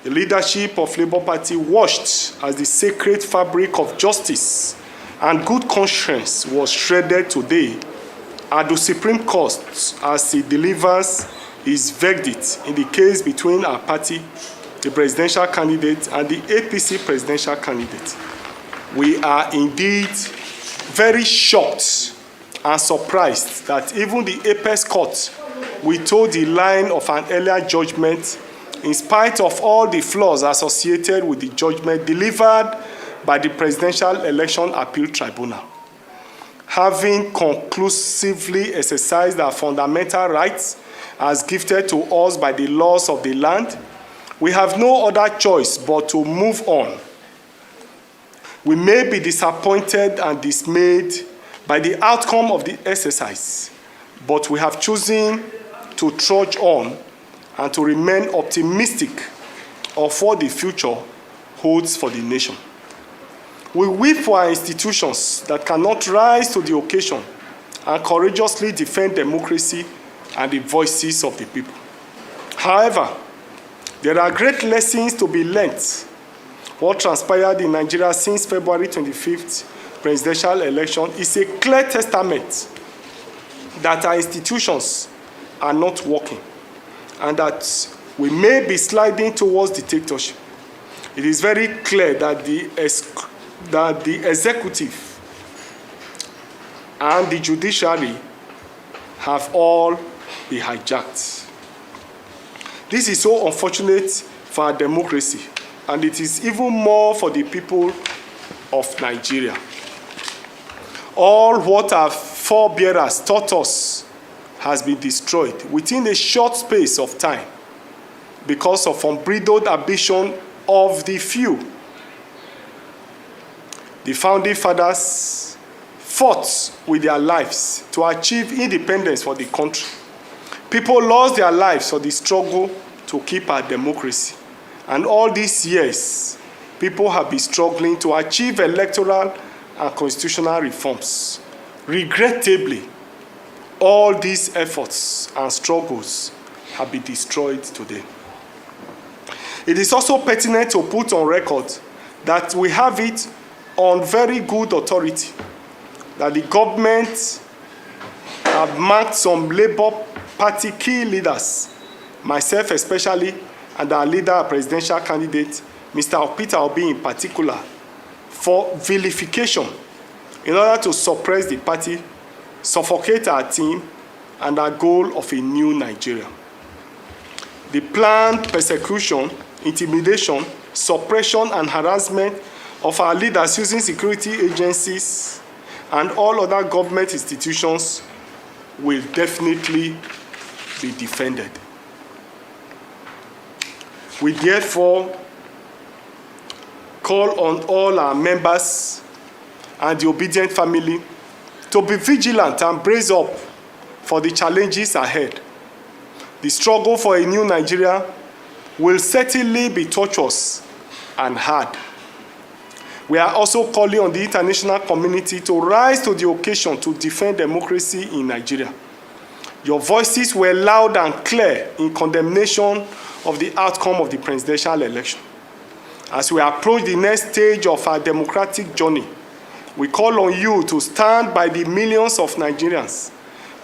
The leadership of Labour Party watched as the sacred fabric of justice and good conscience was shredded today at the Supreme Court as it delivers its verdict in the case between our party, the presidential candidate, and the APC presidential candidate. We are indeed very shocked and surprised that even the Apex Court withheld the line of an earlier judgment in spite of all the flaws associated with the judgment delivered by the Presidential Election Appeal Tribunal. Having conclusively exercised our fundamental rights as gifted to us by the laws of the land, we have no other choice but to move on. We may be disappointed and dismayed by the outcome of the exercise, but we have chosen to trudge on and to remain optimistic of what the future holds for the nation. We weep for our institutions that cannot rise to the occasion and courageously defend democracy and the voices of the people. However, there are great lessons to be learned. What transpired in Nigeria since February 25th presidential election is a clear testament that our institutions are not working and that we may be sliding towards dictatorship. It is very clear that the executive and the judiciary have all been hijacked. This is so unfortunate for our democracy, and it is even more for the people of Nigeria. All what our forebearers taught us has been destroyed within a short space of time because of unbridled ambition of the few. The founding fathers fought with their lives to achieve independence for the country. People lost their lives for the struggle to keep our democracy. And all these years, people have been struggling to achieve electoral and constitutional reforms. Regrettably, all these efforts and struggles have been destroyed today. It is also pertinent to put on record that we have it on very good authority that the government have marked some Labour Party key leaders, myself especially, and our leader, our presidential candidate, Mr. Peter Obi in particular, for vilification in order to suppress the party, suffocate our team, and our goal of a new Nigeria. The planned persecution, intimidation, suppression, and harassment of our leaders using security agencies and all other government institutions will definitely be defended. We therefore call on all our members and the obedient family to be vigilant and brace up for the challenges ahead. The struggle for a new Nigeria will certainly be tortuous and hard. We are also calling on the international community to rise to the occasion to defend democracy in Nigeria. Your voices were loud and clear in condemnation of the outcome of the presidential election. As we approach the next stage of our democratic journey, we call on you to stand by the millions of Nigerians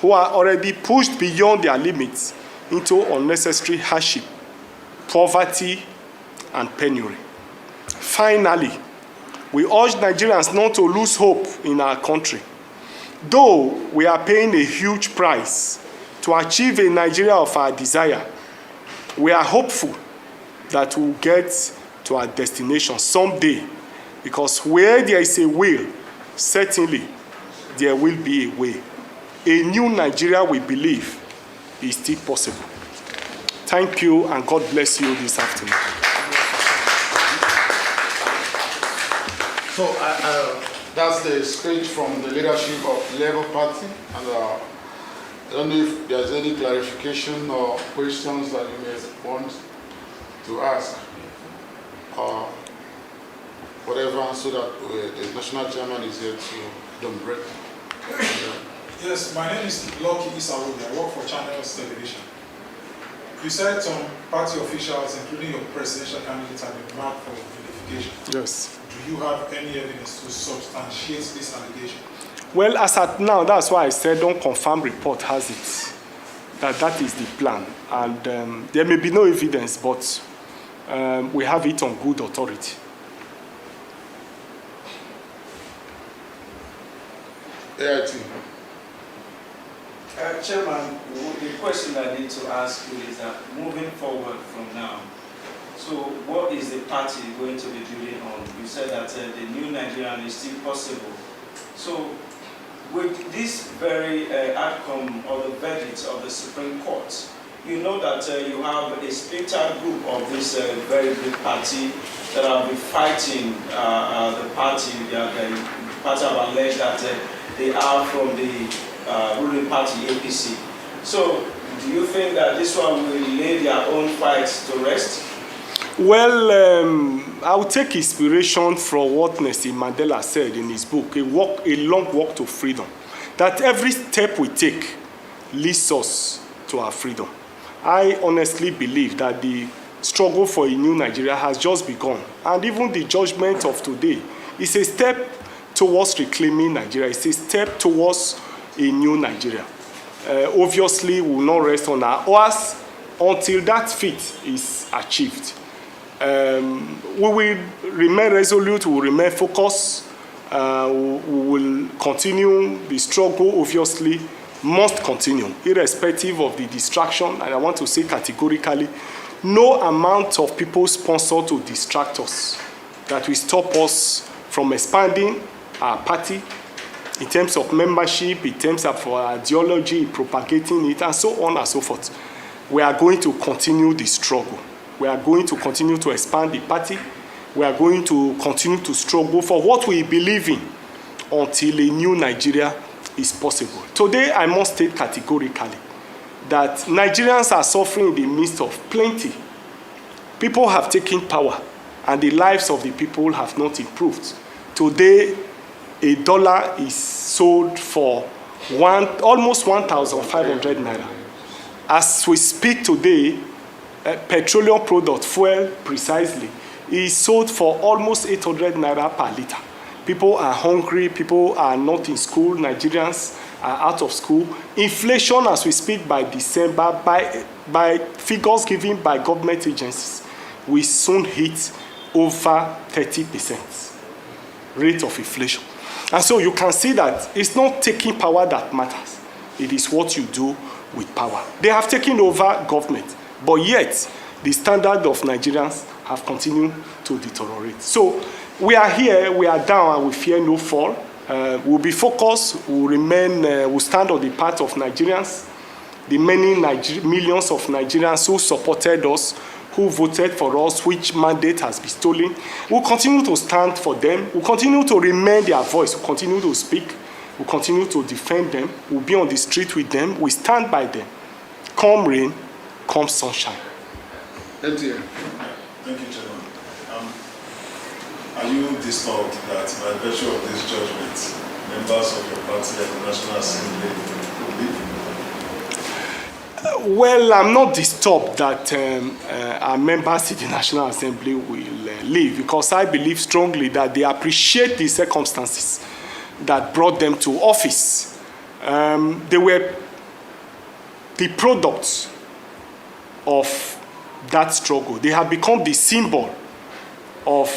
who are already pushed beyond their limits into unnecessary hardship, poverty, and penury. Finally, we urge Nigerians not to lose hope in our country. Though we are paying a huge price to achieve a Nigeria of our desire, we are hopeful that we'll get to our destination someday, because where there is a will, certainly there will be a way. A new Nigeria, we believe, is still possible. Thank you, and God bless you this afternoon. So that's the speech from the leadership of Labour Party, and I don't know if there's any clarification or questions that you may want to ask, or whatever, so that the national chairman is here to don't break. Yes, my name is Lucky Isawobi. I work for Channels Television. You said some party officials, including your presidential candidate, have been marked for vilification. Yes. Do you have any evidence to substantiate this allegation? Well, as at now, that's why I said don't confirm report has it. That is the plan. And there may be no evidence, but we have it on good authority. AIT. Chairman, the question I need to ask you is that moving forward from now, so what is the party going to be building on? You said that the new Nigerian is still possible. So with this very outcome or the verdict of the Supreme Court, you know that you have a splinter group of this very big party that have been fighting the party. The party have alleged that they are from the ruling party, APC. So do you think that this one will lay their own fights to rest? Well, I will take inspiration from what Nelson Mandela said in his book, A Long Walk to Freedom, that every step we take leads us to our freedom. I honestly believe that the struggle for a new Nigeria has just begun, and even the judgment of today is a step towards reclaiming Nigeria. It's a step towards a new Nigeria. Obviously, we will not rest on our oars until that feat is achieved. We will remain resolute, we will remain focused, we will continue the struggle, obviously, must continue, irrespective of the distraction. And I want to say categorically, no amount of people sponsored to distract us that will stop us from expanding our party in terms of membership, in terms of our ideology, propagating it, and so on and so forth. We are going to continue the struggle. We are going to continue to expand the party. We are going to continue to struggle for what we believe in until a new Nigeria is possible. Today, I must state categorically that Nigerians are suffering in the midst of plenty. People have taken power, and the lives of the people have not improved. Today, a dollar is sold for almost 1,500 naira. As we speak today, petroleum product, fuel precisely, is sold for almost 800 naira per liter. People are hungry, people are not in school, Nigerians are out of school. Inflation, as we speak, by December, by figures given by government agencies, will soon hit over 30% rate of inflation. And so you can see that it's not taking power that matters. It is what you do with power. They have taken over government, but yet the standard of Nigerians have continued to deteriorate. So we are here, we are down, and we fear no fall. We'll be focused, we'll remain, we'll stand on the part of Nigerians, the many millions of Nigerians who supported us, who voted for us, which mandate has been stolen. We'll continue to stand for them. We'll continue to remain their voice. We'll continue to speak. We'll continue to defend them. We'll be on the street with them. We stand by them. Come rain, come sunshine. Thank you. Thank you, Chairman. Are you disturbed that by virtue of this judgment, members of your party at the National Assembly will leave? Well, I'm not disturbed that our members in the National Assembly will leave, because I believe strongly that they appreciate the circumstances that brought them to office. They were the products of that struggle. They have become the symbol of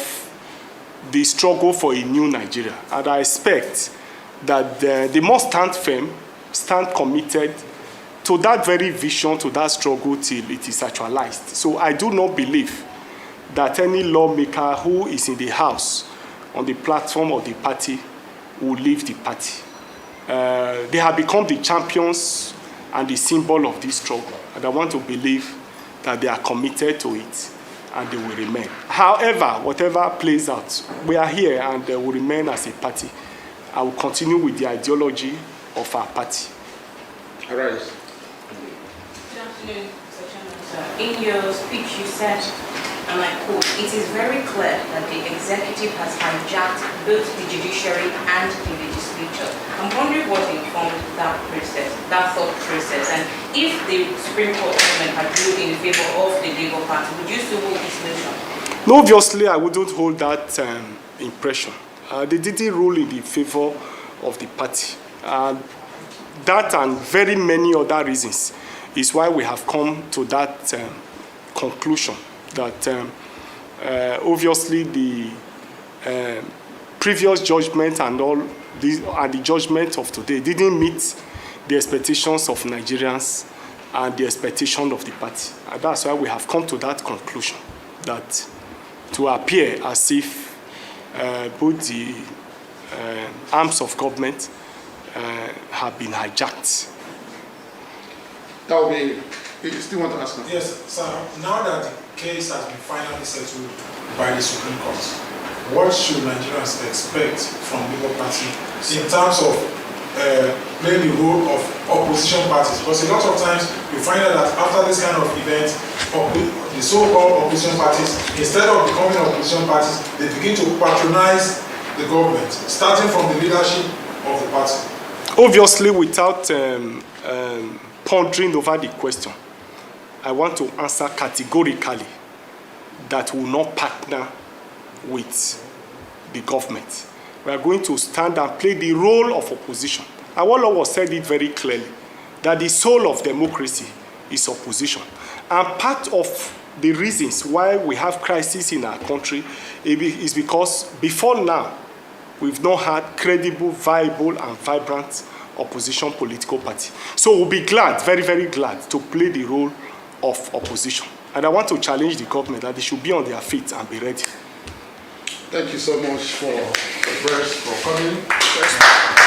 the struggle for a new Nigeria. And I expect that they must stand firm, stand committed to that very vision, to that struggle till it is actualized. So I do not believe that any lawmaker who is in the House on the platform of the party will leave the party. They have become the champions and the symbol of this struggle. And I want to believe that they are committed to it and they will remain. However, whatever plays out, we are here and they will remain as a party. I will continue with the ideology of our party. All right. Good afternoon, Mr. Chairman. In your speech, you said and I quote, "It is very clear that the executive has hijacked both the judiciary and the legislature." I'm wondering what informed that process, that thought process, and if the Supreme Court judgment had ruled in favor of the Labour Party, would you still hold this motion? No, obviously, I wouldn't hold that impression. They didn't rule in the favor of the party. That and very many other reasons is why we have come to that conclusion that obviously the previous judgment and all these and the judgment of today didn't meet the expectations of Nigerians and the expectation of the party. And that's why we have come to that conclusion, that to appear as if both the arms of government have been hijacked. That will be, you still want to ask now? Yes, sir. Now that the case has been finally settled by the Supreme Court, what should Nigerians expect from the Labour Party in terms of playing the role of opposition parties? Because a lot of times you find out that after this kind of event, the so-called opposition parties, instead of becoming opposition parties, they begin to patronize the government, starting from the leadership of the party. Obviously, without pondering over the question, I want to answer categorically that we will not partner with the government. We are going to stand and play the role of opposition. Awolowo said it very clearly, that the soul of democracy is opposition. And part of the reasons why we have crisis in our country is because before now, we've not had credible, viable, and vibrant opposition political party. So we'll be glad, very, very glad, to play the role of opposition. And I want to challenge the government that they should be on their feet and be ready. Thank you so much for the press, for coming.